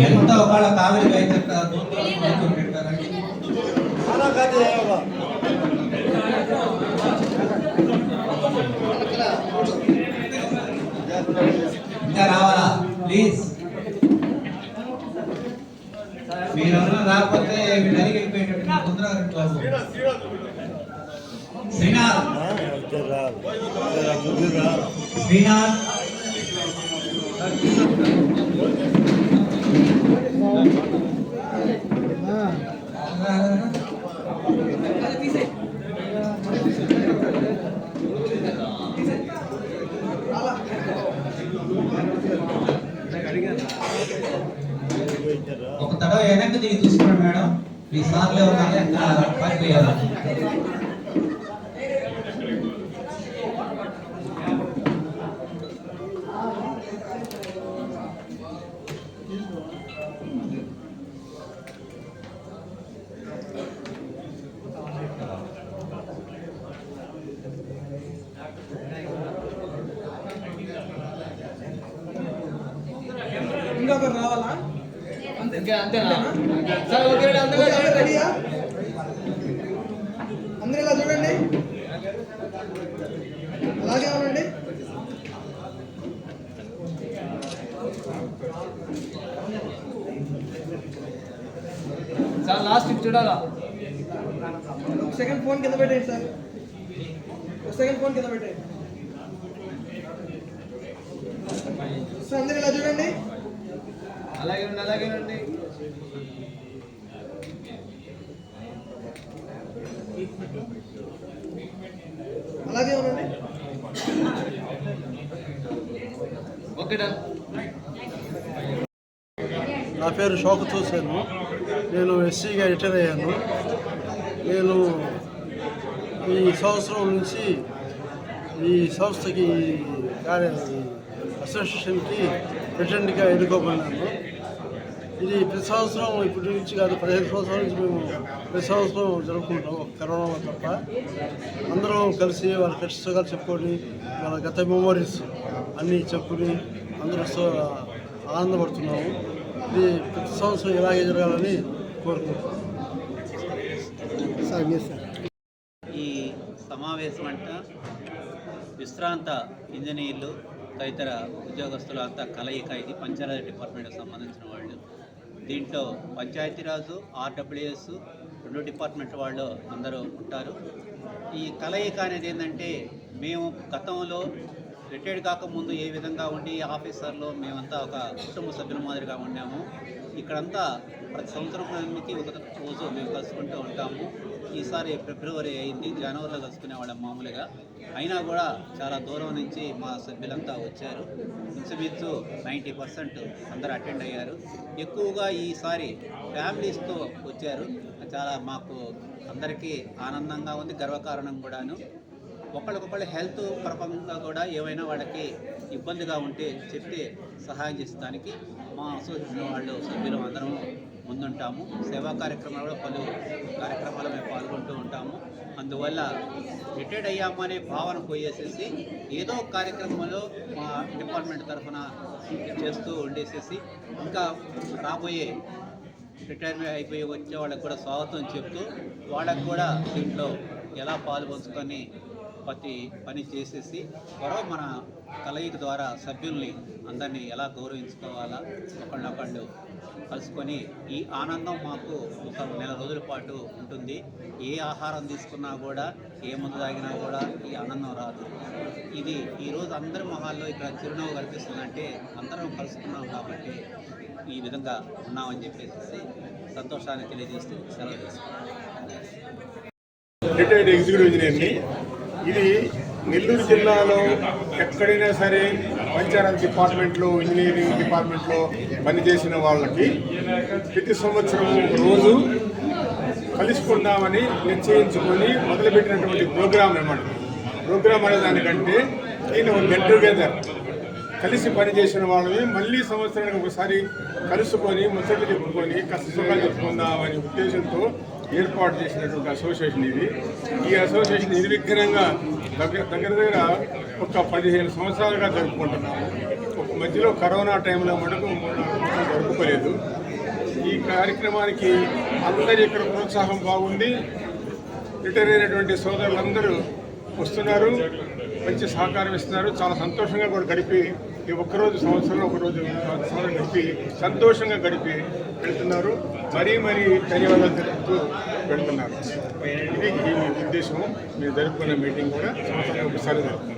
ఎంత ఒకళ్ళ కావేరి అయితే ఇంకా రావాలా ప్లీజ్. మీరెవరైనా రాకపోతే వీళ్ళు అడిగి వెళ్ళిపోయేటట్టు తొందరగా శ్రీనాథ్ శ్రీనాథ్ ఒక తడవ వెనక్కి దిగి చూసుకోండి మేడం. ఈ సార్లే ఉన్నాయి పడిపోయారు. రావాలా అంతేనా? రెడీయా? అందరూ ఇలా చూడండి, అలాగే ఉండండి. సార్ లాస్ట్ చూడాలా? ఒక సెకండ్ ఫోన్ కింద పెట్టేయండి సార్, ఒక సెకండ్ ఫోన్ కింద పెట్టేయండి సార్. అందరూ ఇలా చూడండి, అలాగే ఉండి అలాగే ఉండి. అలాగే ఉండండి. Okay done. నా పేరు షౌకత్ హుస్సేన్. నేను ఎస్సీగా రిటైర్ అయ్యాను. నేను ఈ సంవత్సరం నుంచి ఈ సంస్థకి అసోసియేషన్కి ప్రెసిడెంట్గా ఎన్నుకోబడినాను. ఇది ప్రతి సంవత్సరం ఇప్పటి నుంచి కాదు, 15 సంవత్సరాల నుంచి మేము ప్రతి సంవత్సరం జరుపుకుంటాం, కరోనాలో తప్ప. అందరం కలిసి వాళ్ళ కష్టసుఖాలు చెప్పుకొని వాళ్ళ గత మెమోరీస్ అన్నీ చెప్పుకొని అందరూ ఆనందపడుతున్నాము. ఇది ప్రతి సంవత్సరం ఇలాగే జరగాలని కోరుకుంటున్నాం. ఈ సమావేశం అంట విశ్రాంత ఇంజనీర్లు తదితర ఉద్యోగస్తులు అంతా కలయిక. ఇది పంచాయతీ డిపార్ట్మెంట్కి సంబంధించిన వాళ్ళు. దీంట్లో పంచాయతీరాజు, ఆర్డబ్ల్యూఎస్ 2 డిపార్ట్మెంట్ వాళ్ళు అందరూ ఉంటారు. ఈ కలయిక అనేది ఏంటంటే, మేము గతంలో రిటైర్డ్ కాకముందు ఏ విధంగా ఉండి ఆఫీసర్లో మేమంతా ఒక కుటుంబ సభ్యుల మాదిరిగా ఉన్నాము. ఇక్కడంతా ప్రతి సంవత్సరానికి ఒక రోజు మేము కలుసుకుంటూ ఉంటాము. ఈసారి ఫిబ్రవరి అయింది, జనవరిలో కలుసుకునేవాళ్ళం మామూలుగా. అయినా కూడా చాలా దూరం నుంచి మా సభ్యులంతా వచ్చారు. ఇంచుమించు 90% అందరూ అటెండ్ అయ్యారు. ఎక్కువగా ఈసారి ఫ్యామిలీస్తో వచ్చారు. చాలా మాకు అందరికీ ఆనందంగా ఉంది, గర్వకారణం కూడాను. ఒకళ్ళకొకళ్ళు హెల్త్ పరంగా కూడా ఏమైనా వాళ్ళకి ఇబ్బందిగా ఉంటే చెప్తే సహాయం చేసేదానికి మా అసోసియేషన్ వాళ్ళు సభ్యులు అందరం ముందుంటాము. సేవా కార్యక్రమాలు పలు కార్యక్రమాలు మేము పాల్గొంటూ ఉంటాము. అందువల్ల రిటైర్డ్ అయ్యాము అనే భావన పోయేసేసి ఏదో కార్యక్రమంలో మా డిపార్ట్మెంట్ తరఫున చేస్తూ ఉండేసేసి ఇంకా రాబోయే రిటైర్మెంట్ అయిపోయి వచ్చే వాళ్ళకి కూడా స్వాగతం చెప్తూ వాళ్ళకు కూడా దీంట్లో ఎలా పాల్పంచుకొని ప్రతి పని చేసేసి మన కలయిక ద్వారా సభ్యుల్ని అందరినీ ఎలా గౌరవించుకోవాలా, ఒకళ్ళొకళ్ళు కలుసుకొని ఈ ఆనందం మాకు ఒక నెల రోజుల పాటు ఉంటుంది. ఏ ఆహారం తీసుకున్నా కూడా, ఏ మందు తాగినా కూడా ఈ ఆనందం రాదు. ఇది ఈరోజు అందరి మొహాల్లో ఇక్కడ చిరునవ్వు కనిపిస్తుందంటే అందరం కలుసుకున్నాం కాబట్టి ఈ విధంగా ఉన్నామని చెప్పేసి సంతోషాన్ని తెలియజేస్తూ సెలవు తీసుకున్నాం. రిటైర్డ్ ఎగ్జిక్యూటివ్ ఇంజనీర్ని. ఇది నెల్లూరు జిల్లాలో ఎక్కడైనా సరే పంచాయతీ డిపార్ట్మెంట్లో, ఇంజనీరింగ్ డిపార్ట్మెంట్లో పనిచేసిన వాళ్ళకి ప్రతి సంవత్సరం రోజు కలుసుకుందామని నిశ్చయించుకొని మొదలుపెట్టినటువంటి ప్రోగ్రామ్ అన్నమాట. ప్రోగ్రామ్ అనే దానికంటే నేను గెట్ టుగెదర్ కలిసి పనిచేసిన వాళ్ళని మళ్ళీ సంవత్సరానికి ఒకసారి కలుసుకొని ముచ్చట్లు చెప్పుకొని కష్ట సుఖాలు చెప్పుకుందామనే ఉద్దేశంతో ఏర్పాటు చేసినటువంటి అసోసియేషన్ ఇది. ఈ అసోసియేషన్ నిర్విఘ్నంగా దగ్గర ఒక 15 సంవత్సరాలుగా జరుపుకుంటున్నాము. మధ్యలో కరోనా టైంలో మటుకు జరుపుకోలేదు. ఈ కార్యక్రమానికి అందరి ఇక్కడ ప్రోత్సాహం బాగుంది. రిటైర్ అయినటువంటి సోదరులందరూ వస్తున్నారు, మంచి సహకారం ఇస్తున్నారు. చాలా సంతోషంగా కూడా గడిపి ఈ ఒక్కరోజు సంవత్సరంలో ఒకరోజు సంవత్సరం గడిపి సంతోషంగా గడిపి వెళ్తున్నారు. మరీ ధన్యవాదాలు తెలుపుతూ వెళ్తున్నారు. ఇది ఈ ఉద్దేశం. మీరు జరుపుకున్న మీటింగ్ కూడా సంవత్సరంలో ఒకసారి జరుపుతున్నారు.